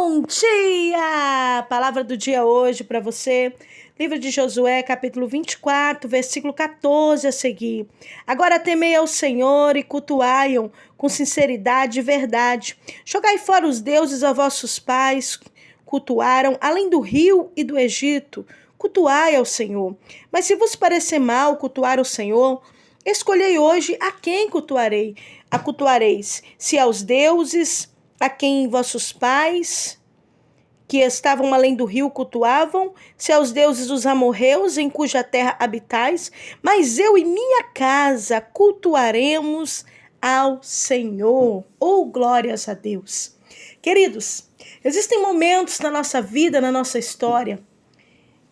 Bom dia! A palavra do dia hoje para você, livro de Josué, capítulo 24, versículo 14 a seguir. Agora temei ao Senhor e cultuai-o com sinceridade e verdade. Jogai fora os deuses a vossos pais, cultuaram, além do rio e do Egito, cultuai ao Senhor. Mas se vos parecer mal cultuar o Senhor, escolhei hoje a quem cultuareis, se aos deuses a quem vossos pais, que estavam além do rio, cultuavam, se aos deuses dos amorreus, em cuja terra habitais, mas eu e minha casa cultuaremos ao Senhor. Oh, glórias a Deus! Queridos, existem momentos na nossa vida, na nossa história,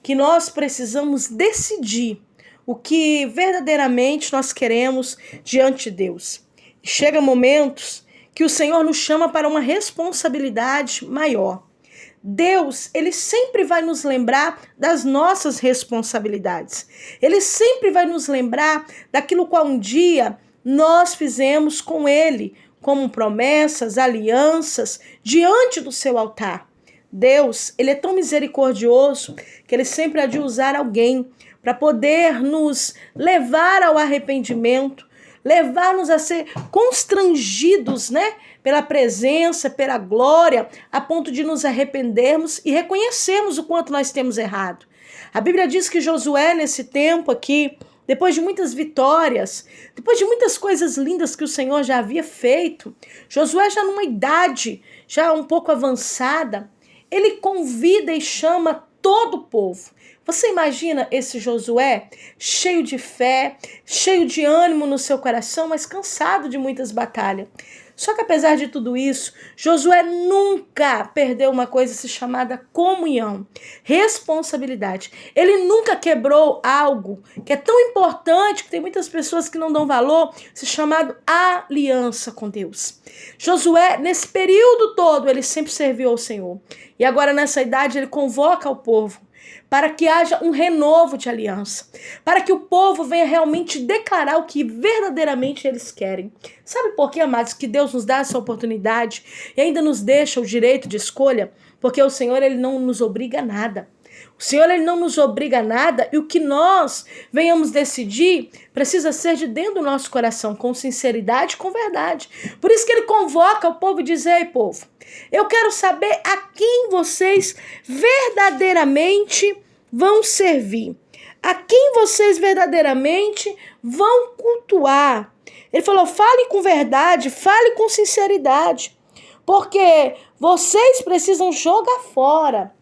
que nós precisamos decidir o que verdadeiramente nós queremos diante de Deus. Chega momentos que o Senhor nos chama para uma responsabilidade maior. Deus, Ele sempre vai nos lembrar das nossas responsabilidades. Ele sempre vai nos lembrar daquilo qual um dia nós fizemos com Ele, como promessas, alianças, diante do seu altar. Deus, Ele é tão misericordioso que Ele sempre há de usar alguém para poder nos levar ao arrependimento, levar-nos a ser constrangidos, pela presença, pela glória, a ponto de nos arrependermos e reconhecermos o quanto nós temos errado. A Bíblia diz que Josué, nesse tempo aqui, depois de muitas vitórias, depois de muitas coisas lindas que o Senhor já havia feito, Josué já numa idade já um pouco avançada, ele convida e chama todo o povo. Você imagina esse Josué cheio de fé, cheio de ânimo no seu coração, mas cansado de muitas batalhas. Só que apesar de tudo isso, Josué nunca perdeu uma coisa chamada comunhão, responsabilidade. Ele nunca quebrou algo que é tão importante, que tem muitas pessoas que não dão valor, chamado aliança com Deus. Josué, nesse período todo, ele sempre serviu ao Senhor. E agora nessa idade ele convoca o povo para que haja um renovo de aliança, para que o povo venha realmente declarar o que verdadeiramente eles querem. Sabe por quê, amados, que Deus nos dá essa oportunidade e ainda nos deixa o direito de escolha? Porque o Senhor, Ele não nos obriga a nada. O Senhor, Ele não nos obriga a nada, e o que nós venhamos decidir precisa ser de dentro do nosso coração, com sinceridade e com verdade. Por isso que Ele convoca o povo e diz: ei, povo, eu quero saber a quem vocês verdadeiramente vão servir, a quem vocês verdadeiramente vão cultuar. Ele falou: fale com verdade, fale com sinceridade, porque vocês precisam jogar fora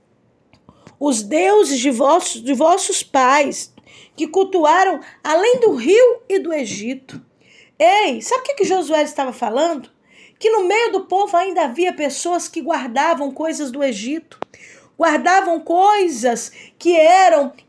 os deuses de vossos pais, que cultuaram além do rio e do Egito. Ei, sabe o que Josué estava falando? Que no meio do povo ainda havia pessoas que guardavam coisas do Egito, guardavam coisas que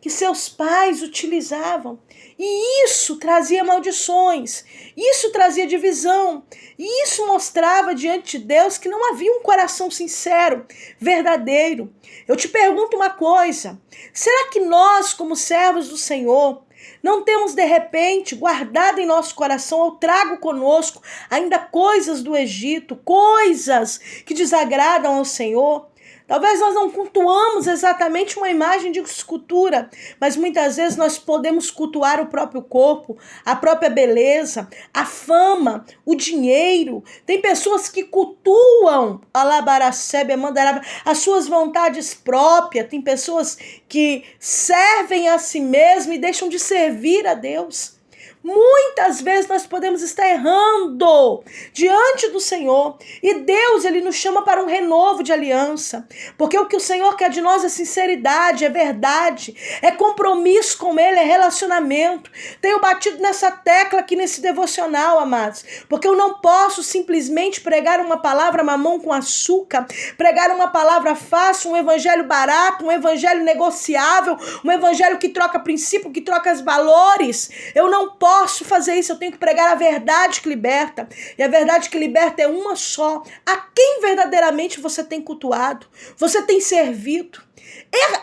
seus pais utilizavam. E isso trazia maldições, isso trazia divisão, e isso mostrava diante de Deus que não havia um coração sincero, verdadeiro. Eu te pergunto uma coisa: será que nós, como servos do Senhor, não temos de repente guardado em nosso coração ou trago conosco ainda coisas do Egito, coisas que desagradam ao Senhor? Talvez nós não cultuamos exatamente uma imagem de escultura, mas muitas vezes nós podemos cultuar o próprio corpo, a própria beleza, a fama, o dinheiro. Tem pessoas que cultuam as suas vontades próprias. Tem pessoas que servem a si mesmas e deixam de servir a Deus. Muitas vezes nós podemos estar errando diante do Senhor, e Deus, Ele nos chama para um renovo de aliança, porque o que o Senhor quer de nós é sinceridade, é verdade, é compromisso com Ele, é relacionamento. Tenho batido nessa tecla aqui nesse devocional, amados, porque eu não posso simplesmente pregar uma palavra mamão com açúcar, pregar uma palavra fácil, um evangelho barato, um evangelho negociável, um evangelho que troca princípio, que troca os valores. Eu não posso posso fazer isso, eu tenho que pregar a verdade que liberta. E a verdade que liberta é uma só. A quem verdadeiramente você tem cultuado? Você tem servido?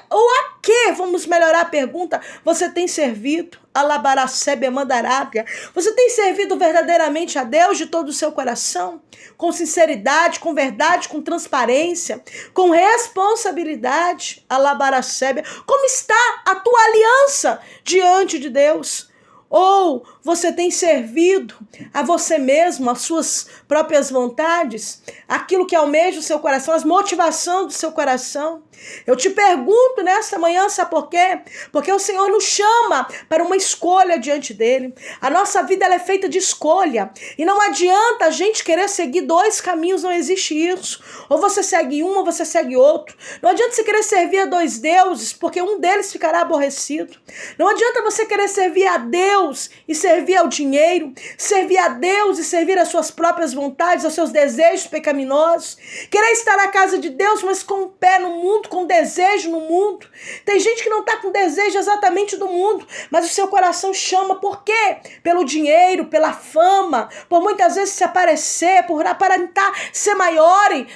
Ou a que, vamos melhorar a pergunta, você tem servido? Alabaracebe mandarábia. Você tem servido verdadeiramente a Deus de todo o seu coração? Com sinceridade, com verdade, com transparência, com responsabilidade? Alabaracebe. Como está a tua aliança diante de Deus? Ou você tem servido a você mesmo, as suas próprias vontades, aquilo que almeja o seu coração, as motivações do seu coração? Eu te pergunto nesta manhã, sabe por quê? Porque o Senhor nos chama para uma escolha diante dele. A nossa vida ela é feita de escolha. E não adianta a gente querer seguir dois caminhos, não existe isso. Ou você segue um ou você segue outro. Não adianta você querer servir a dois deuses, porque um deles ficará aborrecido. Não adianta você querer servir a Deus e servir ao dinheiro, servir a Deus e servir às suas próprias vontades, aos seus desejos pecaminosos. Querer estar na casa de Deus, mas com o pé no mundo, com desejo no mundo. Tem gente que não está com desejo exatamente do mundo, mas o seu coração chama. Por quê? Pelo dinheiro, pela fama, por muitas vezes se aparecer, por aparentar ser maior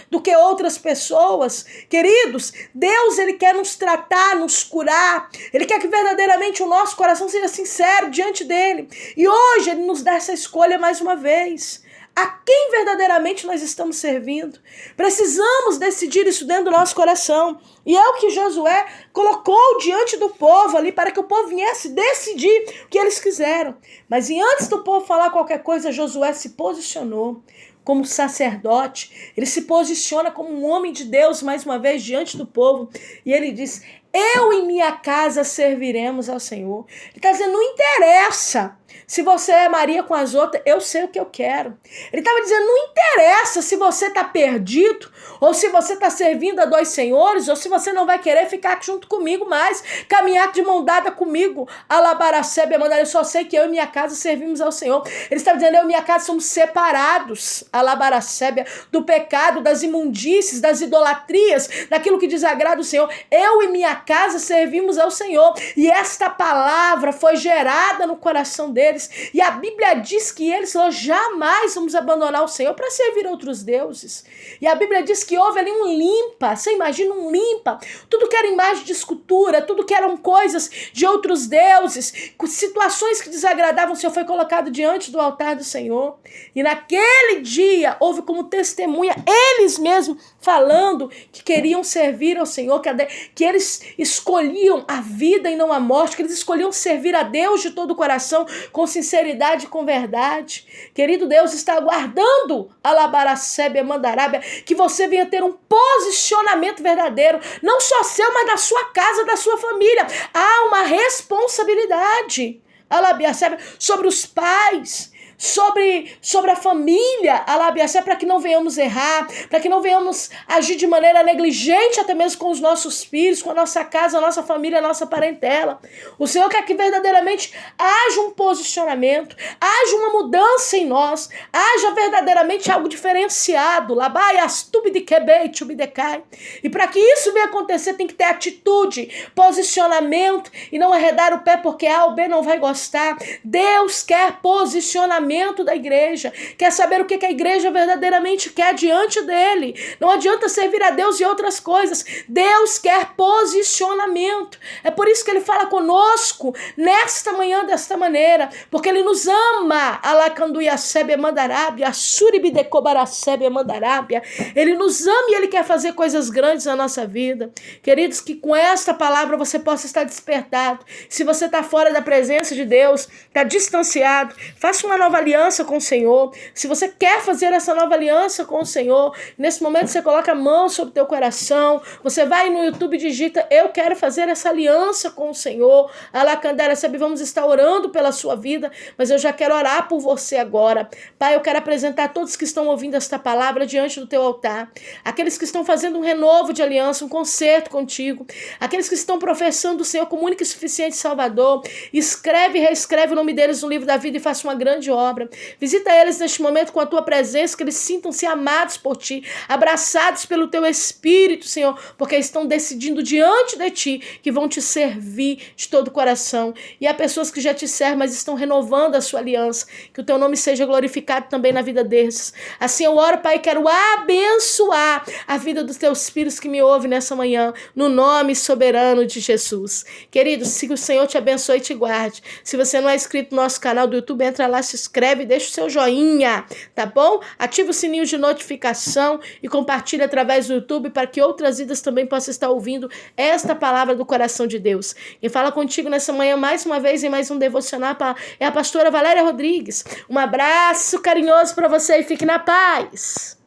do que outras pessoas. Queridos, Deus ele quer nos tratar, nos curar. Ele quer que verdadeiramente o nosso coração seja sincero diante dele. E hoje ele nos dá essa escolha mais uma vez. A quem verdadeiramente nós estamos servindo? Precisamos decidir isso dentro do nosso coração. E é o que Josué colocou diante do povo ali, para que o povo viesse decidir o que eles quiseram. Mas antes do povo falar qualquer coisa, Josué se posicionou como sacerdote. Ele se posiciona como um homem de Deus, mais uma vez, diante do povo. E ele diz: eu e minha casa serviremos ao Senhor. Ele está dizendo, não interessa se você é Maria com as outras, eu sei o que eu quero. Ele estava dizendo, não interessa se você está perdido, ou se você está servindo a dois senhores, ou se você não vai querer ficar junto comigo mais, caminhar de mão dada comigo. Alabaracebe, eu só sei que eu e minha casa servimos ao Senhor. Ele estava dizendo, eu e minha casa somos separados, alabaracebe, do pecado, das imundícies, das idolatrias, daquilo que desagrada o Senhor. Eu e minha casa servimos ao Senhor. E esta palavra foi gerada no coração deles. E a Bíblia diz que eles falou, jamais vamos abandonar o Senhor para servir outros deuses. E a Bíblia diz que houve ali um limpa. Você imagina um limpa? Tudo que era imagem de escultura, tudo que eram coisas de outros deuses, situações que desagradavam o Senhor foi colocado diante do altar do Senhor. E naquele dia houve como testemunha eles mesmos falando que queriam servir ao Senhor, que eles escolhiam a vida e não a morte, que eles escolhiam servir a Deus de todo o coração, com sinceridade e com verdade. Querido, Deus está aguardando, alabaracebe, mandarábia, que você venha ter um posicionamento verdadeiro, não só seu, mas da sua casa, da sua família. Há uma responsabilidade, alabaracebe, sobre os pais, sobre a família, alabiaçé, para que não venhamos errar, para que não venhamos agir de maneira negligente, até mesmo com os nossos filhos, com a nossa casa, a nossa família, a nossa parentela. O Senhor quer que verdadeiramente haja um posicionamento, haja uma mudança em nós, haja verdadeiramente algo diferenciado. E para que isso venha acontecer, tem que ter atitude, posicionamento, e não arredar o pé porque A ou B não vai gostar. Deus quer posicionamento da igreja, quer saber o que a igreja verdadeiramente quer diante dele. Não adianta servir a Deus e outras coisas. Deus quer posicionamento. É por isso que ele fala conosco nesta manhã desta maneira, porque ele nos ama. Ele nos ama e ele quer fazer coisas grandes na nossa vida. Queridos, que com esta palavra você possa estar despertado. Se você está fora da presença de Deus, está distanciado, faça uma nova aliança com o Senhor. Se você quer fazer essa nova aliança com o Senhor, nesse momento você coloca a mão sobre o teu coração, você vai no YouTube e digita, eu quero fazer essa aliança com o Senhor. Alacandara, sabe, vamos estar orando pela sua vida, mas eu já quero orar por você agora. Pai, eu quero apresentar todos que estão ouvindo esta palavra diante do teu altar, aqueles que estão fazendo um renovo de aliança, um concerto contigo, aqueles que estão professando o Senhor como único e suficiente Salvador. Escreve e reescreve o nome deles no livro da vida e faça uma grande obra. obra. Visita eles neste momento com a tua presença, que eles sintam-se amados por ti, abraçados pelo teu Espírito, Senhor, porque estão decidindo diante de ti que vão te servir de todo o coração. E há pessoas que já te servem, mas estão renovando a sua aliança. Que o teu nome seja glorificado também na vida desses. Assim eu oro, Pai, quero abençoar a vida dos teus filhos que me ouvem nessa manhã, no nome soberano de Jesus. Queridos, se o Senhor te abençoe e te guarde. Se você não é inscrito no nosso canal do YouTube, entra lá, se inscreve, deixa o seu joinha, tá bom? Ativa o sininho de notificação e compartilha através do YouTube para que outras vidas também possam estar ouvindo esta palavra do coração de Deus. Quem fala contigo nessa manhã, mais uma vez, em mais um devocional, é a pastora Valéria Rodrigues. Um abraço carinhoso para você e fique na paz.